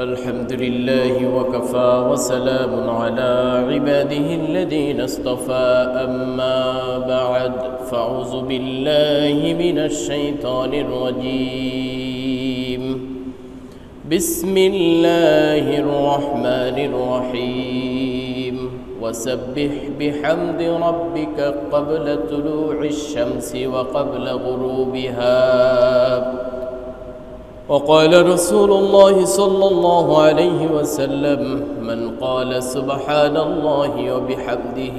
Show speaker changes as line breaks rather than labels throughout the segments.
الحمد لله وكفى وسلام على عباده الذين اصطفى أما بعد فأعوذ بالله من الشيطان الرجيم بسم الله الرحمن الرحيم وسبح بحمد ربك قبل طلوع الشمس وقبل غروبها وقال رسول الله صلى الله عليه وسلم من قال سبحان الله وبحمده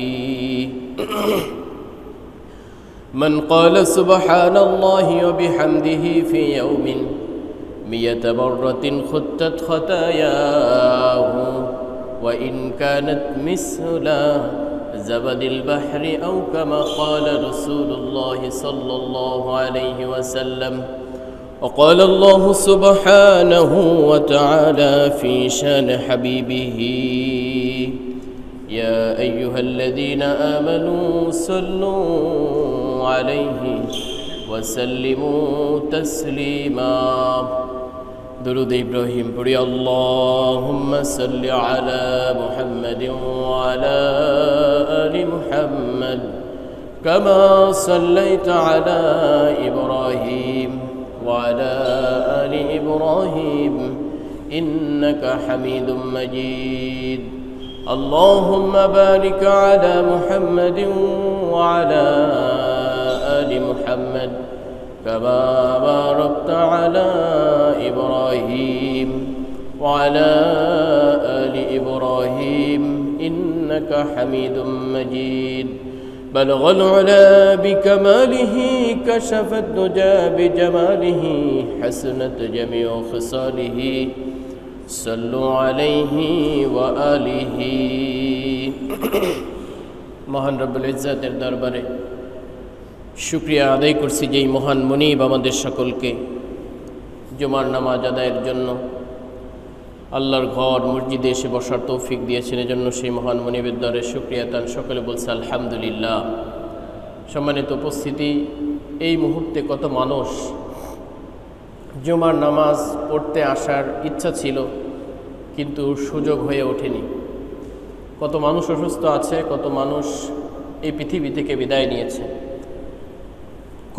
من قال سبحان الله وبحمده في يوم 100 مرة خطت خطاياه وإن كانت مثل زبد البحر أو كما قال رسول الله صلى الله عليه وسلم وقال الله سبحانه وتعالى في شان حبيبه يا أيها الذين آمنوا صلوا عليه وسلموا تسليما درود إبراهيم بري اللهم صل على محمد وعلى آل محمد كما صليت على إبراهيم وعلى آل إبراهيم إنك حميد مجيد اللهم بارك على محمد وعلى آل محمد كما باركت على إبراهيم وعلى آل إبراهيم إنك حميد مجيد بلغ العلا بكماله كشف الدجى بجماله حسنت جميع خصاله صلوا عليه وآله মহান রব্বুল ইজ্জাতের দরবারে শুকরিয়া আদায় করছি যেই মহান মুনিব আমাদের সকলকে জুমার নামাজ আদায়ের জন্য আল্লাহর ঘর মসজিদে এসে বসার তৌফিক দিয়েছেন এজন্য সেই মহান মুনিবের দরে শুকরিয়া তান সকলে বলছে আলহামদুলিল্লাহ। সম্মানিত উপস্থিতি, এই মুহূর্তে কত মানুষ জুমার নামাজ পড়তে আসার ইচ্ছা ছিল কিন্তু সুযোগ হয়ে ওঠেনি। কত মানুষ অসুস্থ আছে, কত মানুষ এই পৃথিবী থেকে বিদায় নিয়েছে,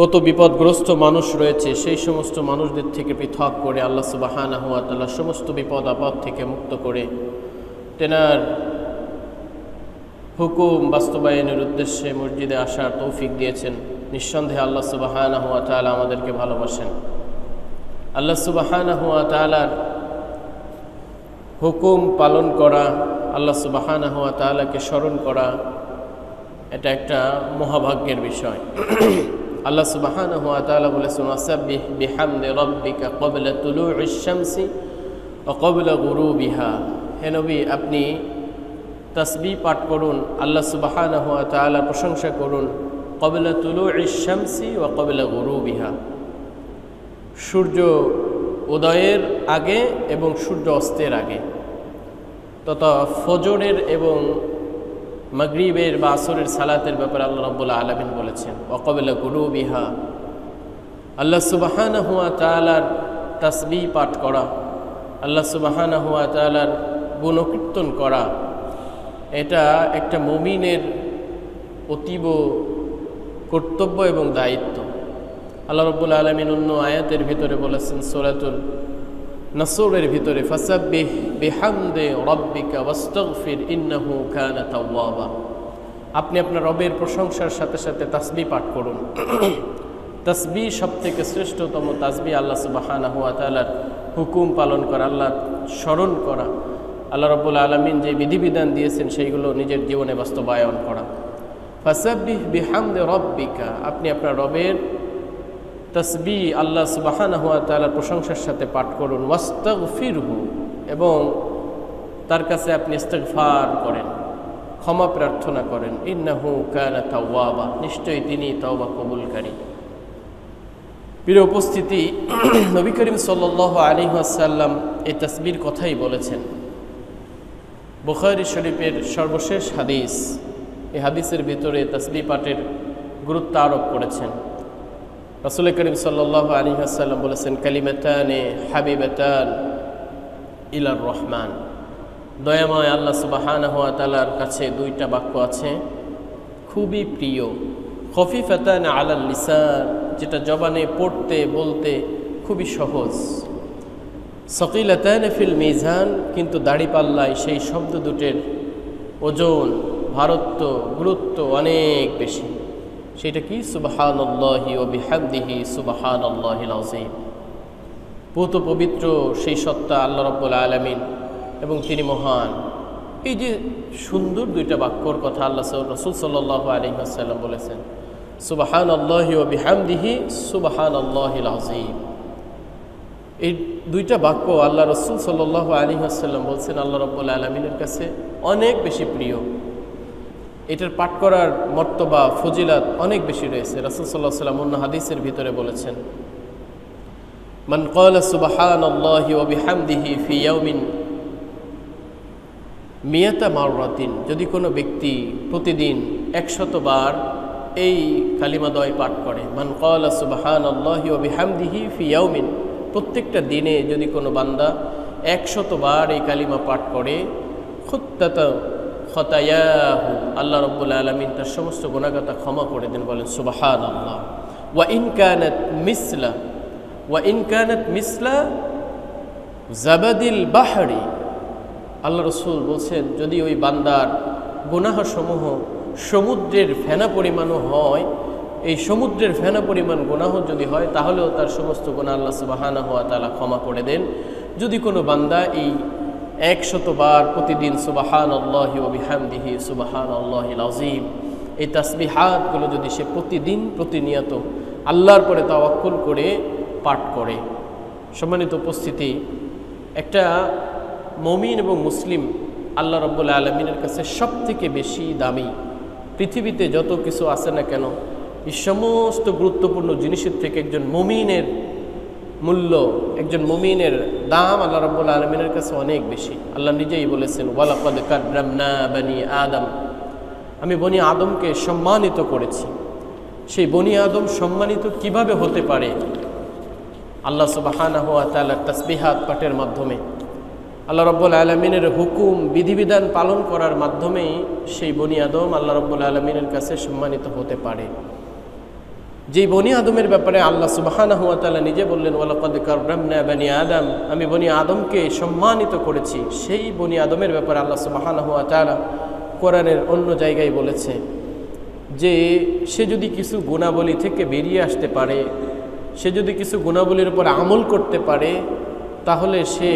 কত বিপদগ্রস্ত মানুষ রয়েছে। সেই সমস্ত মানুষদের থেকে পৃথক করে আল্লাহ সুবহানাহু ওয়া তাআলা সমস্ত বিপদ আপদ থেকে মুক্ত করে তেনার হুকুম বাস্তবায়নের উদ্দেশ্যে মসজিদে আসার তৌফিক দিয়েছেন। নিঃসন্দেহে আল্লাহ সুবহানাহু ওয়া তাআলা আমাদেরকে ভালোবাসেন। আল্লাহ সুবহানাহু ওয়া তাআলার হুকুম পালন করা, আল্লাহ সুবহানাহু ওয়া তাআলাকে স্মরণ করা, এটা একটা মহাভাগ্যের বিষয়। আল্লাহ সুবহানাহু ওয়া তাআলা বলেছেন ওয়াসাব্বিহ বিহামদি রাব্বিকা ক্বাবলা তুলুইশ শামসি ওয়া ক্বাবলা গুরুবিহা। হে নবী, আপনি তাসবিহ পাঠ করুন, আল্লাহ সুবহানাহু ওয়া তাআলার প্রশংসা করুন ক্বাবলা তুলুইশ শামসি ওয়া ক্বাবলা গুরুবিহা, সূর্য উদয়ের আগে এবং সূর্য অস্তের আগে, তথা ফজরের এবং মাগরিবের বা আসরের সালাতের ব্যাপারে আল্লাহ রাব্বুল আলামিন বলেছেন ওয়া ক্বাবলা গুরুবিহা। আল্লাহ সুবহানাহু ওয়া তাআলার তাসবিহ পাঠ করা, আল্লাহ সুবহানাহু ওয়া তাআলার গুণকীর্তন করা, এটা একটা মুমিনের অতীব কর্তব্য এবং দায়িত্ব। আল্লাহ রাব্বুল আলামিন অন্য আয়াতের ভিতরে বলেছেন সূরাতুল নাসরের ভিতরে ফাসাব্বিহ বিহামদি রাব্বিকা ওয়াস্তাগফির ইন্নাহু কানা তাওয়াবা। আপনি আপনার রবের প্রশংসার সাথে সাথে তাসবিহ পাঠ করুন। তাসবিহ সবথেকে শ্রেষ্ঠতম তাসবিহ আল্লাহ সুবহানাহু ওয়া তাআলার হুকুম পালন করা, আল্লাহ স্মরণ করা, আল্লাহ রাব্বুল আলামিন যে বিধিবিধান দিয়েছেন সেইগুলো নিজের জীবনে বাস্তবায়ন করা। ফাসাব্বিহ বিহামদি রাব্বিকা, আপনি আপনার রবের তাসবিহ আল্লাহ সুবহানাহু ওয়া তাআলার প্রশংসার সাথে পাঠ করুন। ওয়াস্তাগফিরহু, এবং তার কাছে আপনি ইস্তিগফার করেন, ক্ষমা প্রার্থনা করেন। ইন্নাহু কানা তাওয়াবা, নিশ্চয়ই তিনি তওবা কবুলকারী। প্রিয় উপস্থিতি, নবী করিম সাল্লাল্লাহু আলাইহি ওয়াসাল্লাম এই তাসবিহর কথাই বলেছেন। বুখারী শরীফের সর্বশেষ হাদিস, এই হাদিসের ভিতরে তাসবিহ পাঠের গুরুত্ব আরোপ করেছেন। রাসূল করিম সাল্লাল্লাহু আলাইহি ওয়াসাল্লাম বলেছেন, কালিমাতানে হাবিবাতান ইলার রহমান, দয়াময় আল্লাহ সুবহানাহু ওয়া তাআলার কাছে দুইটা বাক্য আছে খুবই প্রিয়। খফিফাতান আলাল লিসান, যেটা জবানে পড়তে বলতে খুবই সহজ। সকিলাতান ফিল মিজান, কিন্তু দাড়িপাল্লায় সেই শব্দ দুটের ওজন, ভারত্ব, গুরুত্ব অনেক বেশি। সেটা কি? সুবহানাল্লাহি ওয়া বিহামদিহি সুবহানাল্লাহিল আযীম। পূত পবিত্র সেই সত্তা আল্লাহ রাব্বুল আলামিন এবং তিনি মহান। এই যে সুন্দর দুইটা বাক্যর কথা আল্লাহ রাসূল সাল্লাল্লাহু আলাইহি ওয়াসাল্লাম বলেছেন, সুবহানাল্লাহি ওয়া বিহামদিহি সুবহানাল্লাহিল আযীম। এই দুইটা বাক্য আল্লাহ রাসূল সাল্লাল্লাহু আলাইহি ওয়াসাল্লাম বলছেন আল্লাহ রাব্বুল আলামিনের কাছে অনেক বেশি প্রিয়। এটার পাঠ করার মর্তবা, ফজিলাত অনেক বেশি রয়েছে। রাসূল সাল্লাল্লাহু আলাইহি ওয়াসাল্লাম অন্য হাদিসের ভিতরে বলেছেন, মান ক্বালা সুবহানাল্লাহি ওয়া বিহামদিহি ফি ইয়াউমিন মিয়াতা মাররাতিন, যদি কোনো ব্যক্তি প্রতিদিন 100 বার এই কালিমাদ্বয় পাঠ করে, মান ক্বালা সুবহানাল্লাহি ওয়া বিহামদিহি ফি ইয়াউমিন, প্রত্যেকটা দিনে যদি কোনো বান্দা 100 বার এই কালিমা পাঠ করে, খুত্তাত খতায়াহু, আল্লাহ রাব্বুল আলামিন তার সমস্ত গুনাহগাতা ক্ষমা করে দেন। বলেন সুবহানাল্লাহ। ওয়া ইন কানাত মিসলা জাবাদিল বাহরি, আল্লাহ রাসূল বলছেন যদি ওই বান্দার গুনাহসমূহ সমুদ্রের ফেনা পরিমাণও হয়, এই সমুদ্রের ফেনা পরিমাণ গুনাহ যদি হয়, তাহলেও তার সমস্ত গুনাহ আল্লাহ সুবহানাহু ওয়া তাআলা ক্ষমা করে দেন। যদি কোনো বান্দা এই 100 বার প্রতিদিন সুবহানাল্লাহি ওয়া বিহামদিহি সুবহানাল্লাহিল আযীম, এই তাসবিহাতগুলো যদি সে প্রতিদিন প্রতিনিয়ত আল্লাহর পরে তাওয়াক্কুল করে পাঠ করে। সম্মানিত উপস্থিতি, একটা মুমিন এবং মুসলিম আল্লাহ রাব্বুল আলামিনের কাছে সবথেকে বেশি দামি। পৃথিবীতে যত কিছু আছে না কেন, এই সমস্ত গুরুত্বপূর্ণ জিনিসের থেকে একজন মুমিনের মূল্য, একজন মুমিনের দাম আল্লাহ রাব্বুল আলামিনের কাছে অনেক বেশি। আল্লাহ নিজেই বলেছেন, ওয়ালাকাদ কাররামনা বনি আদম, আমি বনি আদমকে সম্মানিত করেছি। সেই বনি আদম সম্মানিত কিভাবে হতে পারে? আল্লাহ সুবহানাহু ওয়া তাআলার তাসবিহাত পাঠের মাধ্যমে, আল্লাহ রাব্বুল আলামিনের হুকুম বিধিবিধান পালন করার মাধ্যমেই সেই বনি আদম আল্লাহ রাব্বুল আলামিনের কাছে সম্মানিত হতে পারে। যেই বনি আদমের ব্যাপারে আল্লাহ সুবহানাহু ওয়া তাআলা নিজে বললেন, ওয়ালাকাদ কাররামনা বনি আদম, আমি বনি আদমকে সম্মানিত করেছি, সেই বনি আদমের ব্যাপারে আল্লাহ সুবহানাহু ওয়া তাআলা কোরআনের অন্য জায়গায় বলেছে যে সে যদি কিছু গুণাবলী থেকে বেরিয়ে আসতে পারে, সে যদি কিছু গুণাবলীর উপর আমল করতে পারে, তাহলে সে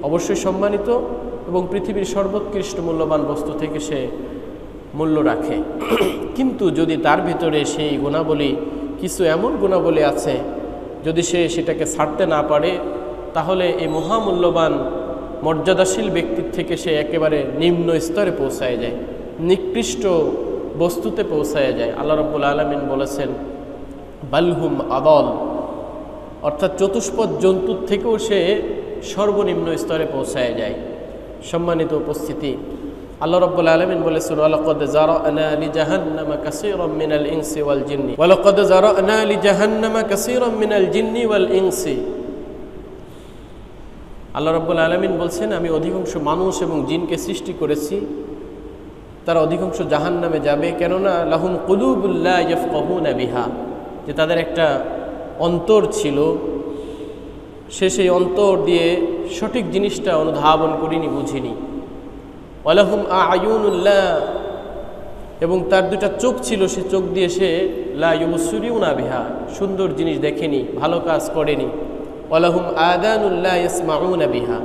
অবশ্যই সম্মানিত এবং পৃথিবীর সর্বোৎকৃষ্ট মূল্যবান বস্তু থেকে সে মূল্য রাখে। কিন্তু যদি তার ভিতরে সেই গুণাবলী, কিছু এমন গুণাবলী আছে, যদি সে সেটাকে ছাড়তে না পারে, তাহলে এই মহামূল্যবান মর্যাদাশীল ব্যক্তির থেকে সে একেবারে নিম্ন স্তরে পৌঁছায় যায়, নিকৃষ্ট বস্তুতে পৌঁছায় যায়। আল্লাহ রাব্বুল আলামিন বলেছেন, বালহুম আদল, অর্থাৎ চতুষ্পদ জন্তুর থেকেও সে সর্বনিম্ন স্তরে পৌঁছায় যায়। সম্মানিত উপস্থিতি, আল্লাহ রাব্বুল আলামিন বলেছেন, ওয়ালাকাদ যারানা লিজাহান্নামা কাসীরাম মিনাল ইনসি ওয়াল জিন্নি, ওয়ালাকাদ যারানা লিজাহান্নামা কাসীরাম মিনাল জিন্নি ওয়াল ইনসি। আল্লাহ রাব্বুল আলামিন বলছেন, আমি অধিকাংশ মানুষ এবং জিনকে সৃষ্টি করেছি, তারা অধিকাংশ জাহান্নামে যাবে। কেননা লাহুম কুলুবুল লা ইয়াফকাহুনা বিহা, যে তাদের একটা অন্তর ছিল, সে সেই অন্তর দিয়ে সঠিক জিনিসটা অনুধাবন করিনি, বুঝিনি। ওয়ালাহুম আয়ুনুল্লাহ, এবং তার দুটা চোখ ছিল, সে চোখ দিয়ে সে লা ইউবসিরুনা বিহা, সুন্দর জিনিস দেখেনি, ভালো কাজ করেনি। ওয়ালাহুম আযানুল্লাহ ইয়াসমাউনা বিহা,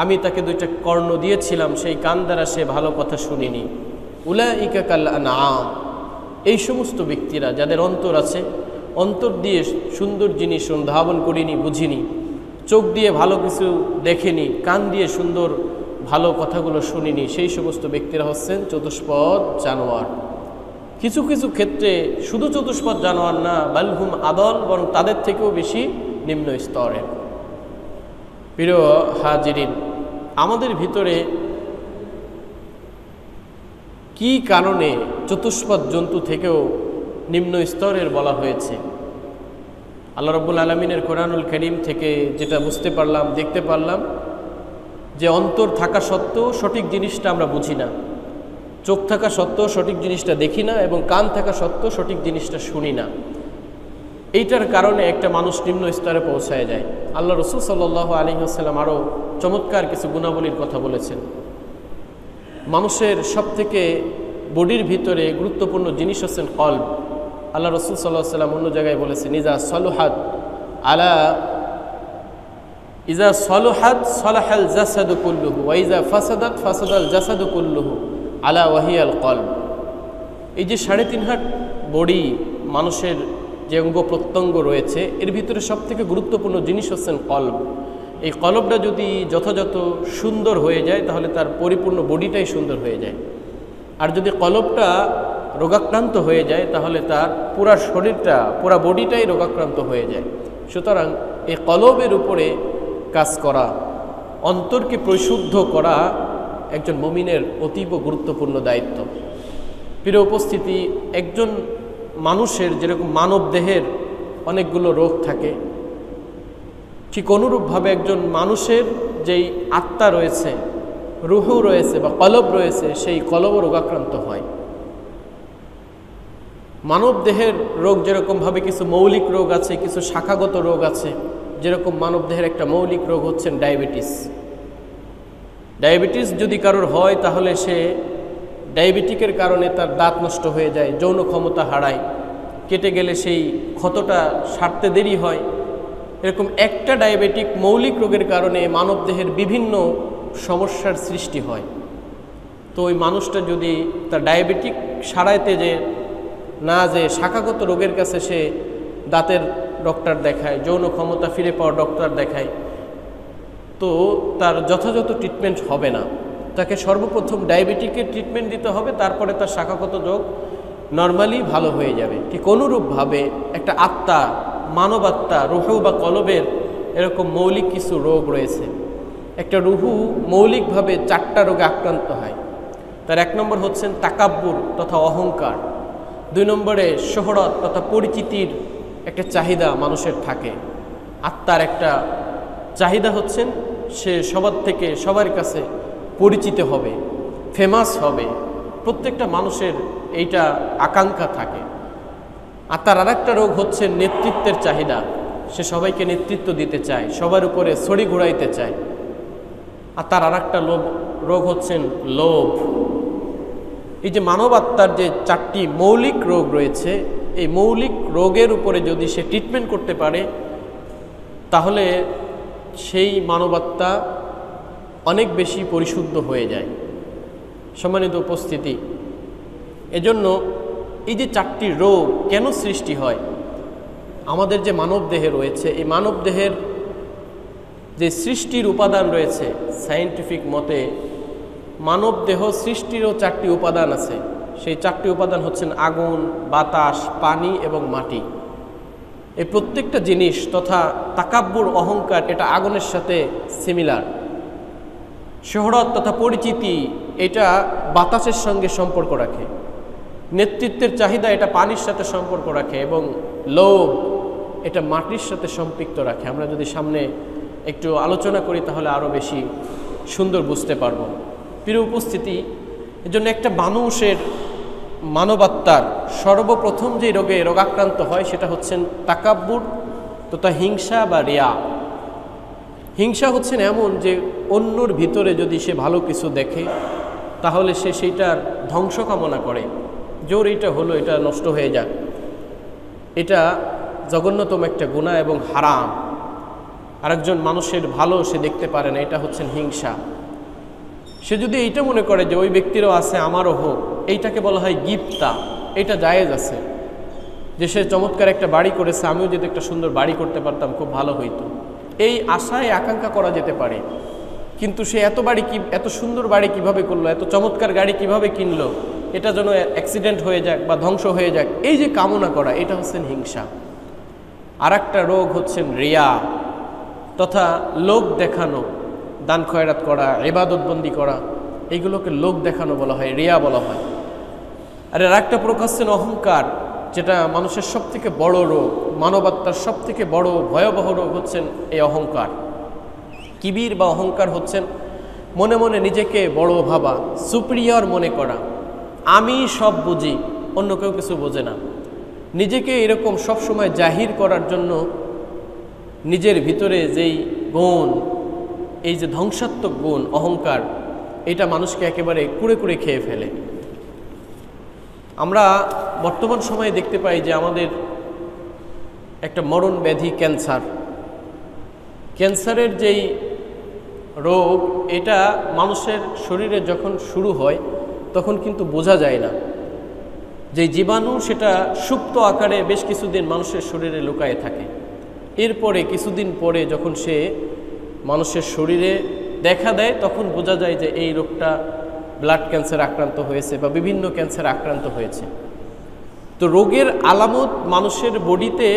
আমি তাকে দুইটা কর্ণ দিয়েছিলাম, সেই কান দ্বারা সে ভালো কথা শুনিনি। উলাইকা কাল আনআম, এই সমস্ত ব্যক্তিরা যাদের অন্তর আছে, অন্তর দিয়ে সুন্দর জিনিস অনুধাবন করিনি, বুঝিনি, চোখ দিয়ে ভালো কিছু দেখেনি, কান দিয়ে সুন্দর ভালো কথাগুলো শুনিনি, সেই সমস্ত ব্যক্তিরা হচ্ছেন চতুষ্পদ জানোয়ার। কিছু কিছু ক্ষেত্রে শুধু চতুষ্পদ জানোয়ার না, বালহুম আদল, বরং তাদের থেকেও বেশি নিম্ন স্তরের। প্রিয় হাজিরিন, আমাদের ভিতরে কি কারণে চতুষ্পদ জন্তু থেকেও নিম্ন স্তরের বলা হয়েছে? আল্লাহ রাব্বুল আলামিনের কোরআনুল কারীম থেকে যেটা বুঝতে পারলাম, দেখতে পারলাম, যে অন্তর থাকা সত্ত্বেও সঠিক জিনিসটা আমরা বুঝি না, চোখ থাকা সত্ত্বেও সঠিক জিনিসটা দেখি না, এবং কান থাকা সত্ত্বেও সঠিক জিনিসটা শুনি না। এইটার কারণে একটা মানুষ নিম্ন স্তরে পৌঁছায় যায়। আল্লাহ রসুল সাল্লাল্লাহু আলাইহি ওয়াসাল্লাম আরও চমৎকার কিছু গুণাবলীর কথা বলেছেন। মানুষের সবথেকে বডির ভিতরে গুরুত্বপূর্ণ জিনিস হচ্ছেন কলব। আল্লাহ রসুল সাল্লাল্লাহু আলাইহি ওয়াসাল্লাম অন্য জায়গায় বলেছেন, ইজা সলুহাত সলাহাল জাসাদু কুল্লুহু ওয়া ইজা ফাসাদাত ফাসাদাল জাসাদু কুল্লুহু আলা ওয়াহিয়াল কলব। এই যে 3.5 হাত বডি, মানুষের যে অঙ্গ প্রত্যঙ্গ রয়েছে, এর ভিতরে সবথেকে গুরুত্বপূর্ণ জিনিস হচ্ছেন কলব। এই কলবটা যদি যথাযথ সুন্দর হয়ে যায় তাহলে তার পরিপূর্ণ বডিটাই সুন্দর হয়ে যায়। আর যদি কলবটা রোগাক্রান্ত হয়ে যায় তাহলে তার পুরা শরীরটা, পুরা বডিটাই রোগাক্রান্ত হয়ে যায়। সুতরাং এই কলবের উপরে কাজ করা, অন্তরকে পরিশুদ্ধ করা একজন মুমিনের অতীব গুরুত্বপূর্ণ দায়িত্ব। প্রিয় উপস্থিতি, একজন মানুষের যেরকম মানব দেহের অনেকগুলো রোগ থাকে, ঠিক অনুরূপভাবে একজন মানুষের যেই আত্মা রয়েছে, রুহু রয়েছে বা কলব রয়েছে, সেই কলবও রোগাক্রান্ত হয়। মানব দেহের রোগ যেরকমভাবে কিছু মৌলিক রোগ আছে, কিছু শাখাগত রোগ আছে। যেরকম মানব দেহের একটা মৌলিক রোগ হচ্ছেন ডায়াবেটিস। ডায়াবেটিস যদি কারোর হয় তাহলে সে ডায়াবেটিকের কারণে তার দাঁত নষ্ট হয়ে যায়, যৌন ক্ষমতা হারায়, কেটে গেলে সেই ক্ষতটা সারতে দেরি হয়। এরকম একটা ডায়াবেটিক মৌলিক রোগের কারণে মানবদেহের বিভিন্ন সমস্যার সৃষ্টি হয়। তো ওই মানুষটা যদি তার ডায়াবেটিক সারাইতে যে শাখাগত রোগের কাছে সে দাঁতের ডক্টর দেখায়, যৌন ক্ষমতা ফিরে পাওয়ার ডক্টর দেখায়, তো তার যথাযথ ট্রিটমেন্ট হবে না। তাকে সর্বপ্রথম ডায়াবেটিকের ট্রিটমেন্ট দিতে হবে, তারপরে তার শাখাগত রোগ নর্মালি ভালো হয়ে যাবে। ঠিক অনুরূপভাবে একটা আত্মা, মানব আত্মা, রুহু বা কলবের এরকম মৌলিক কিছু রোগ রয়েছে। একটা রুহু মৌলিকভাবে 4টা রোগে আক্রান্ত হয়। তার 1 নম্বর হচ্ছেন তাকাব্বুর তথা অহংকার। 2 নম্বরে শোহরত তথা পরিচিতির একটা চাহিদা মানুষের থাকে। আত্মার একটা চাহিদা হচ্ছেন সে সবার থেকে সবার কাছে পরিচিত হবে, ফেমাস হবে। প্রত্যেকটা মানুষের এইটা আকাঙ্ক্ষা থাকে। আর তার আরেকটা রোগ হচ্ছে নেতৃত্বের চাহিদা। সে সবাইকে নেতৃত্ব দিতে চায়, সবার উপরে ছড়ি ঘুরাইতে চায়। আর তার আরেকটা রোগ হচ্ছেন লোভ। এই যে মানব আত্মার যে 4টি মৌলিক রোগ রয়েছে, এই মৌলিক রোগের উপরে যদি সে ট্রিটমেন্ট করতে পারে তাহলে সেই মানবাত্মা অনেক বেশি পরিশুদ্ধ হয়ে যায়। সম্মানিত উপস্থিতি, এজন্য এই যে 4টি রোগ কেন সৃষ্টি হয়, আমাদের যে মানব দেহে রয়েছে, এই মানব দেহের যে সৃষ্টির উপাদান রয়েছে, সায়েন্টিফিক মতে মানব দেহ সৃষ্টিরও 4টি উপাদান আছে। সেই 4টি উপাদান হচ্ছেন আগুন, বাতাস, পানি এবং মাটি। এই প্রত্যেকটা জিনিস তথা তাকাব্বুর, অহংকার, এটা আগুনের সাথে সিমিলার। শোহরত তথা পরিচিতি, এটা বাতাসের সঙ্গে সম্পর্ক রাখে। নেতৃত্বের চাহিদা, এটা পানির সাথে সম্পর্ক রাখে। এবং লোভ, এটা মাটির সাথে সম্পৃক্ত রাখে। আমরা যদি সামনে একটু আলোচনা করি তাহলে আরও বেশি সুন্দর বুঝতে পারব। প্রিয় উপস্থিতি, এজন্য একটা মানুষের মানবাত্মার সর্বপ্রথম যে রোগে রোগাক্রান্ত হয় সেটা হচ্ছেন তাকাব্বুর তথা হিংসা বা রিয়া। হিংসা হচ্ছেন এমন যে অন্যর ভিতরে যদি সে ভালো কিছু দেখে তাহলে সে সেইটার ধ্বংস কামনা করে, জোর এটা হলো, এটা নষ্ট হয়ে যাক। এটা জঘন্যতম একটা গুনাহ এবং হারাম। আরেকজন মানুষের ভালো সে দেখতে পারে না, এটা হচ্ছেন হিংসা। সে যদি এইটা মনে করে যে ওই ব্যক্তিরও আছে আমারও হোক, এইটাকে বলা হয় গিবতা। এটা জায়েজ আছে যে সে চমৎকার একটা বাড়ি করেছে, আমিও যদি একটা সুন্দর বাড়ি করতে পারতাম খুব ভালো হইতো, এই আশায় আকাঙ্ক্ষা করা যেতে পারে। কিন্তু সে এত সুন্দর বাড়ি কিভাবে করলো, এত চমৎকার গাড়ি কিভাবে কিনলো, এটা যেন অ্যাক্সিডেন্ট হয়ে যাক বা ধ্বংস হয়ে যাক, এই যে কামনা করা, এটা হচ্ছেন হিংসা। আর একটা রোগ হচ্ছেন রিয়া তথা লোক দেখানো। দান খয়রাত করা, ইবাদতবন্দি করা, এইগুলোকে লোক দেখানো বলা হয়, রিয়া বলা হয়। আর এর একটা প্রকাশ হচ্ছেন অহংকার, যেটা মানুষের সবথেকে বড় রোগ, মানবাত্মার সবথেকে বড় ভয়াবহ রোগ হচ্ছেন এই অহংকার। কিবির বা অহংকার হচ্ছেন মনে মনে নিজেকে বড় ভাবা, সুপিরিয়র মনে করা, আমি সব বুঝি, অন্য কেউ কিছু বোঝে না, নিজেকে এরকম সবসময় জাহির করার জন্য নিজের ভিতরে যেই গুণ, এই যে ধ্বংসাত্মক গুণ অহংকার, এটা মানুষকে একেবারে কুড়ে কুড়ে খেয়ে ফেলে। আমরা বর্তমান সময়ে দেখতে পাই যে আমাদের একটা মরণ ব্যাধি ক্যান্সারের যেই রোগ, এটা মানুষের শরীরে যখন শুরু হয় তখন কিন্তু বোঝা যায় না। যে জীবাণু সেটা সুপ্ত আকারে বেশ কিছুদিন মানুষের শরীরে লুকায়ে থাকে, এরপরে কিছুদিন পরে যখন সে মানুষের শরীরে দেখা দেয় তখন বোঝা যায় যে এই রোগটা ব্লাড ক্যান্সার আক্রান্ত হয়েছে বা বিভিন্ন ক্যান্সার আক্রান্ত হয়েছে। তো রোগের আলামত মানুষের বডিতে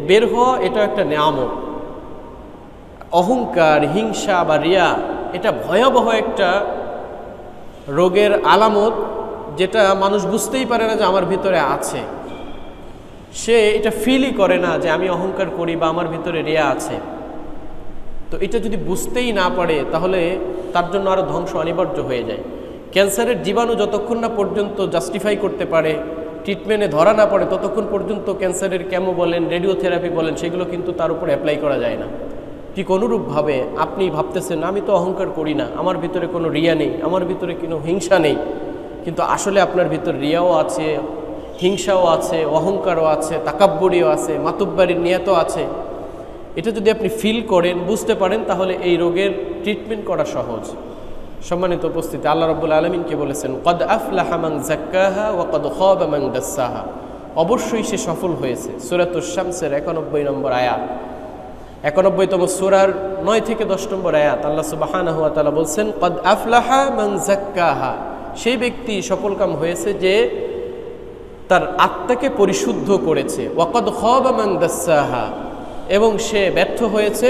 বের হওয়া এটা একটা নেয়ামত। অহংকার, হিংসা বা রিয়া এটা ভয়াবহ একটা রোগের আলামত, যেটা মানুষ বুঝতেই পারে না যে আমার ভিতরে আছে। সে এটা ফিলই করে না যে আমি অহংকার করি বা আমার ভিতরে রিয়া আছে। তো এটা যদি বুঝতেই না পারে তাহলে তার জন্য আরও ধ্বংস অনিবার্য হয়ে যায়। ক্যান্সারের জীবাণু যতক্ষণ না পর্যন্ত জাস্টিফাই করতে পারে, ট্রিটমেন্টে ধরা না পড়ে, ততক্ষণ পর্যন্ত ক্যান্সারের কেমো বলেন, রেডিওথেরাপি বলেন, সেগুলো কিন্তু তার উপর অ্যাপ্লাই করা যায় না। ঠিক অনুরূপভাবে আপনি ভাবতেছেন আমি তো অহংকার করি না, আমার ভিতরে কোনো রিয়া নেই, আমার ভিতরে কোনো হিংসা নেই, কিন্তু আসলে আপনার ভিতর রিয়াও আছে, হিংসাও আছে, অহংকারও আছে, তাকাব্বুরিও আছে, মাতুব্বারির নিয়তও আছে। এটা যদি আপনি ফিল করেন, বুঝতে পারেন, তাহলে এই রোগের ট্রিটমেন্ট করা সহজ। সম্মানিত উপস্থিতি, আল্লাহ রাব্বুল আলামিনকে বলেছেন কদ আফলাহা মান যাক্কাহা ওয়া কদ খাবা মান দাসসাহা, অবশ্যই সে সফল হয়েছে। সূরাতুশ শামসের 91 নম্বর আয়াত, 91তম সূরার 9 থেকে 10 নম্বর আয়াত, আল্লাহ সুবহানাহু ওয়া তাআলা বলছেন কদ আফলাহা মান যাক্কাহা, সেই ব্যক্তি সফলকাম হয়েছে যে তার আত্মাকে পরিশুদ্ধ করেছে। ওয়া কদ খাবা মান দাসসাহা, এবং সে ব্যর্থ হয়েছে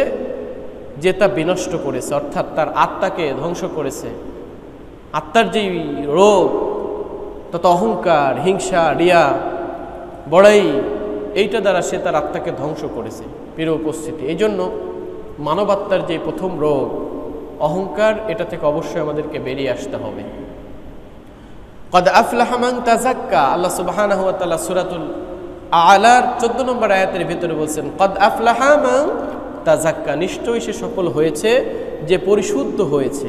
যে তা বিনষ্ট করেছে, অর্থাৎ তার আত্মাকে ধ্বংস করেছে। আত্মার যেই রোগ, তত অহংকার, হিংসা, রিয়া, বড়াই, এইটা দ্বারা সে তার আত্মাকে ধ্বংস করেছে। প্রিয় উপস্থিতি, এই জন্য মানবাত্মার যে প্রথম রোগ অহংকার, এটা থেকে অবশ্যই আমাদেরকে বেরিয়ে আসতে হবে। কদ আফলাহা মান তাযাক্কা, আল্লাহ সুবহানাহু ওয়া তাআলা সূরাতুল আলার 14 নম্বর আয়াতের ভিতরে বলছেন কদ আফলাহা মান তাযাক্কা, নিশ্চয়ই সে সফল হয়েছে যে পরিশুদ্ধ হয়েছে।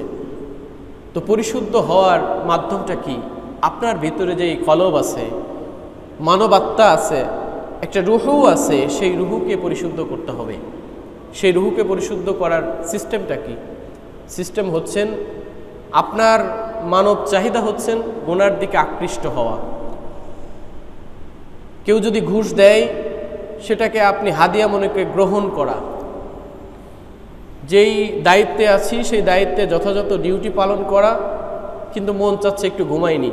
তো পরিশুদ্ধ হওয়ার মাধ্যমটা কি? আপনার ভিতরে যে কলব আছে, মানবাত্মা আছে, একটা রুহু আছে, সেই রুহুকে পরিশুদ্ধ করতে হবে। সেই রুহুকে পরিশুদ্ধ করার সিস্টেমটা কি? সিস্টেম হচ্ছেন আপনার মানব চাহিদা হচ্ছেন গুনার দিকে আকৃষ্ট হওয়া। কেউ যদি ঘুষ দেয় সেটাকে আপনি হাদিয়া মনে করে গ্রহণ করা। যেই দায়িত্বে আছি সেই দায়িত্বে যথাযথ ডিউটি পালন করা, কিন্তু মন চাচ্ছে একটু ঘুমাইনি,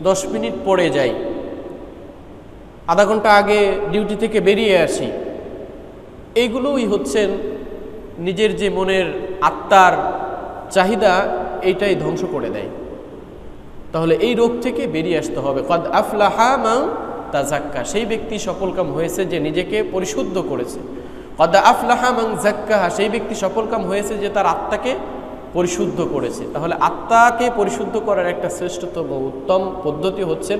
10 মিনিট পরে যাই, আধা ঘন্টা আগে ডিউটি থেকে বেরিয়ে আসি। এইগুলোই হচ্ছেন নিজের যে মনের আত্মার চাহিদা, এইটাই ধ্বংস করে দেয়। তাহলে এই রোগ থেকে বেরিয়ে আসতে হবে। কদ আফলাহা মান তাযাক্কা, সেই ব্যক্তি সফলকাম হয়েছে যে নিজেকে পরিশুদ্ধ করেছে। কদ আফলাহা মান যাক্কাহা, সেই ব্যক্তি সফলকাম হয়েছে যে তার আত্মাকে পরিশুদ্ধ করেছে। তাহলে আত্মাকে পরিশুদ্ধ করার একটা শ্রেষ্ঠতম উত্তম পদ্ধতি হচ্ছে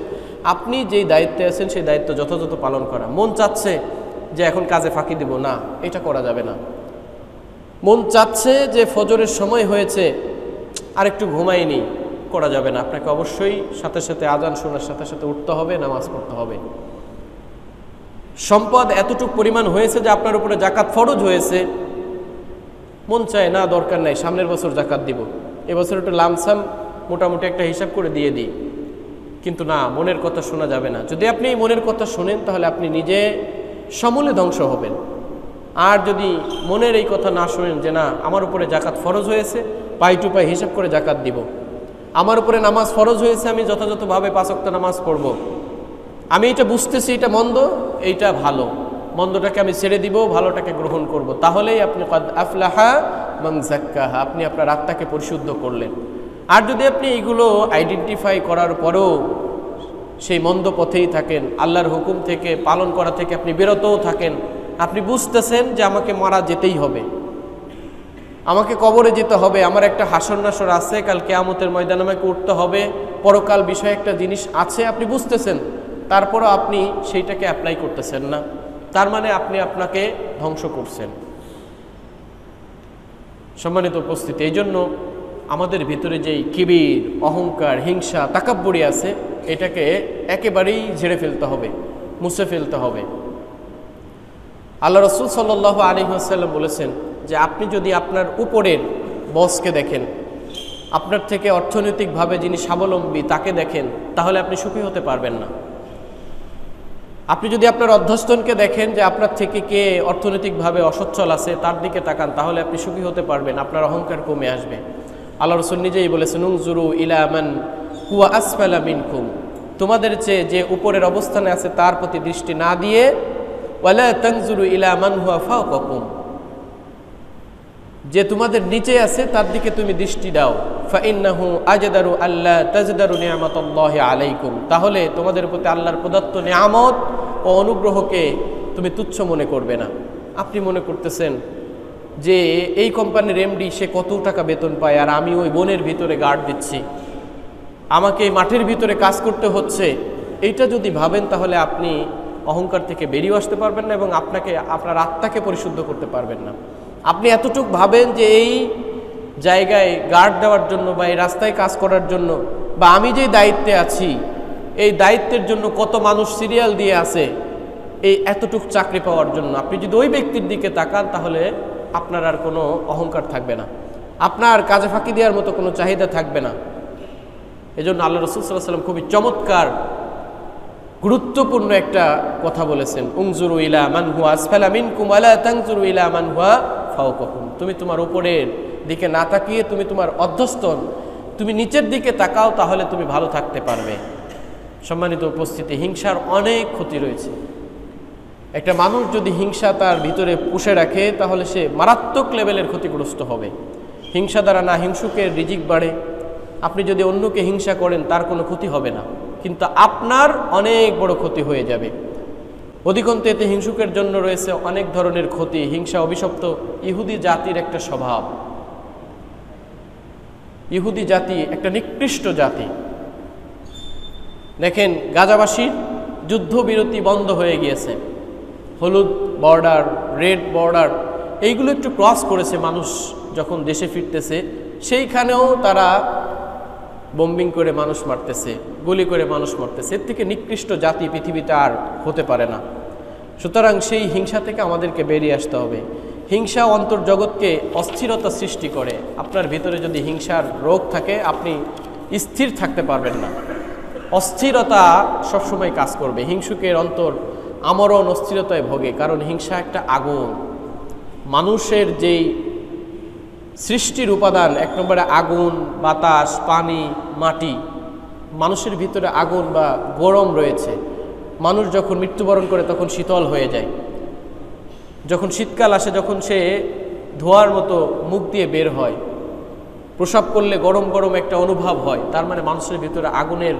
আপনি যেই দায়িত্বে আছেন সেই দায়িত্ব যথাযথ পালন করা। মন চাচ্ছে যে এখন কাজে ফাঁকি দিব না, এটা করা যাবে না। মন চাচ্ছে যে ফজরের সময় হয়েছে আর একটু ঘুমাইনি, করা যাবে না। আপনাকে অবশ্যই সাথে সাথে আজান শোনার সাথে সাথে উঠতে হবে, নামাজ পড়তে হবে। সম্পদ এতটুকু পরিমাণ হয়েছে যে আপনার উপরে জাকাত ফরজ হয়েছে, মন চায় না, দরকার নাই, সামনের বছর জাকাত দিব, এবছর একটু লামসাম মোটামুটি একটা হিসাব করে দিয়ে দিই। কিন্তু না, মনের কথা শোনা যাবে না। যদি আপনি এই মনের কথা শোনেন তাহলে আপনি নিজে সমূলে ধ্বংস হবেন। আর যদি মনের এই কথা না শোনেন যে না, আমার উপরে জাকাত ফরজ হয়েছে, পাই টু পাই হিসাব করে জাকাত দিব, আমার উপরে নামাজ ফরজ হয়েছে, আমি যথাযথভাবে 5 ওয়াক্ত নামাজ পড়ব, আমি এটা বুঝতেছি এটা মন্দ, এইটা ভালো, মন্দটাকে আমি ছেড়ে দিব, ভালোটাকে গ্রহণ করব, তাহলেই আপনি কদ আফলাহা মান যাক্কাহা, আপনি আপনার আত্মাকে পরিশুদ্ধ করলেন। আর যদি আপনি এইগুলো আইডেন্টিফাই করার পরেও সেই মন্দ পথেই থাকেন, আল্লাহর হুকুম থেকে পালন করা থেকে আপনি বিরতও থাকেন, আপনি বুঝতেছেন যে আমাকে মারা যেতেই হবে, আমাকে কবরে যেতে হবে, আমার একটা হাসর নাসর আছে, কাল কিয়ামতের ময়দানে আমাকে উঠতে হবে, পরকাল বিষয়ে একটা জিনিস আছে, আপনি বুঝতেছেন, তারপরও আপনি সেইটাকে অ্যাপ্লাই করতেছেন না, তার মানে আপনি আপনাকে ধ্বংস করছেন। সম্মানিত উপস্থিতি, এই জন্য আমাদের ভিতরে যেই কিবির, অহংকার, হিংসা, তাকাব্বুরি আছে, এটাকে একেবারেই ঝেড়ে ফেলতে হবে, মুছে ফেলতে হবে। আল্লাহ রাসূল সাল্লাল্লাহু আলাইহি ওয়াসাল্লাম বলেছেন যে আপনি যদি আপনার উপরের বসকে দেখেন, আপনার থেকে অর্থনৈতিকভাবে যিনি স্বাবলম্বী তাকে দেখেন, তাহলে আপনি সুখী হতে পারবেন না। আপনি যদি আপনার অধ্যস্তনকে দেখেন যে আপনার থেকে কে অর্থনৈতিকভাবে অসচ্ছল আছে, তার দিকে তাকান, তাহলে আপনি সুখী হতে পারবেন, আপনার অহংকার কমে আসবে। আল্লাহ রাসূল নিজেই বলেছেন, উনজুরু ইলা মান হুয়া আসফালা মিনকুম, তোমাদের চেয়ে যে উপরের অবস্থানে আছে তার প্রতি দৃষ্টি না দিয়ে, ওয়ালা তানজুরু ইলা মান হুয়া ফাওকাকুম, যে তোমাদের নিচে আছে তার দিকে তুমি দৃষ্টি দাও। ফাইন্নাহু আজদারু আল্লা তাজদারু নি'মাতাল্লাহি আলাইকুম, তাহলে তোমাদের প্রতি আল্লাহর প্রদত্ত নিয়ামত ও অনুগ্রহকে তুমি তুচ্ছ মনে করবে না। আপনি মনে করতেছেন যে এই কোম্পানির এমডি সে কত টাকা বেতন পায়, আর আমি ওই বনের ভিতরে গার্ড দিচ্ছি, আমাকে এই মাঠের ভিতরে কাজ করতে হচ্ছে, এইটা যদি ভাবেন তাহলে আপনি অহংকার থেকে বেরিয়ে আসতে পারবেন না এবং আপনার আত্মাকে পরিশুদ্ধ করতে পারবেন না। আপনি এতটুকু ভাবেন যে এই জায়গায় গার্ড দেওয়ার জন্য বা এই রাস্তায় কাজ করার জন্য বা আমি যে দায়িত্বে আছি এই দায়িত্বের জন্য কত মানুষ সিরিয়াল দিয়ে আছে এই এতটুকু চাকরি পাওয়ার জন্য, আপনি যদি ওই ব্যক্তির দিকে তাকান তাহলে আপনার আর কোনো অহংকার থাকবে না, আপনার কাজে ফাঁকি দেওয়ার মতো কোনো চাহিদা থাকবে না। এজন্য আল্লাহ রাসূল সাল্লাল্লাহু আলাইহি ওয়াসাল্লাম খুবই চমৎকার গুরুত্বপূর্ণ একটা কথা বলেছেন, উনজুরু ইলা মান হুয়া আসফালা মিনকুম ওয়ালা তানজুরু ইলা মান হুয়া ফাওকাকুম, তুমি তোমার উপরের দিকে না তাকিয়ে তুমি তোমার অধ্যস্তন, তুমি নিচের দিকে তাকাও, তাহলে তুমি ভালো থাকতে পারবে। সম্মানিত উপস্থিতি, হিংসার অনেক ক্ষতি রয়েছে। একটা মানুষ যদি হিংসা তার ভিতরে পুষে রাখে তাহলে সে মারাত্মক লেভেলের ক্ষতিগ্রস্ত হবে। হিংসা দ্বারা না হিংসুকের রিজিক বাড়ে, আপনি যদি অন্যকে হিংসা করেন তার কোনো ক্ষতি হবে না, কিন্তু আপনার অনেক বড় ক্ষতি হয়ে যাবে। অধিকন্তু এতে হিংসুকের জন্য রয়েছে অনেক ধরনের ক্ষতি। হিংসা অভিশপ্ত ইহুদি জাতির একটা স্বভাব। ইহুদি জাতি একটা নিকৃষ্ট জাতি। দেখেন, গাজাবাসীর যুদ্ধবিরতি বন্ধ হয়ে গিয়েছে, হলুদ বর্ডার, রেড বর্ডার এইগুলো একটু ক্রস করেছে মানুষ যখন দেশে ফিরতেছে, সেইখানেও তারা বোম্বিং করে মানুষ মারতেছে, গুলি করে মানুষ মারতেছে। এর থেকে নিকৃষ্ট জাতি পৃথিবীতে আর হতে পারে না। সুতরাং সেই হিংসা থেকে আমাদেরকে বেরিয়ে আসতে হবে। হিংসা অন্তর্জগৎকে অস্থিরতা সৃষ্টি করে। আপনার ভিতরে যদি হিংসার রোগ থাকে আপনি স্থির থাকতে পারবেন না, অস্থিরতা সবসময় কাজ করবে। হিংসুকের অন্তর আমরণ অস্থিরতায় ভোগে, কারণ হিংসা একটা আগুন। মানুষের যেই সৃষ্টির উপাদান, এক নম্বরে আগুন, বাতাস, পানি, মাটি। মানুষের ভিতরে আগুন বা গরম রয়েছে। মানুষ যখন মৃত্যুবরণ করে তখন শীতল হয়ে যায়। যখন শীতকাল আসে, যখন সে ধোঁয়ার মতো মুখ দিয়ে বের হয়, প্রসাব করলে গরম গরম একটা অনুভব হয়, তার মানে মানুষের ভিতরে আগুনের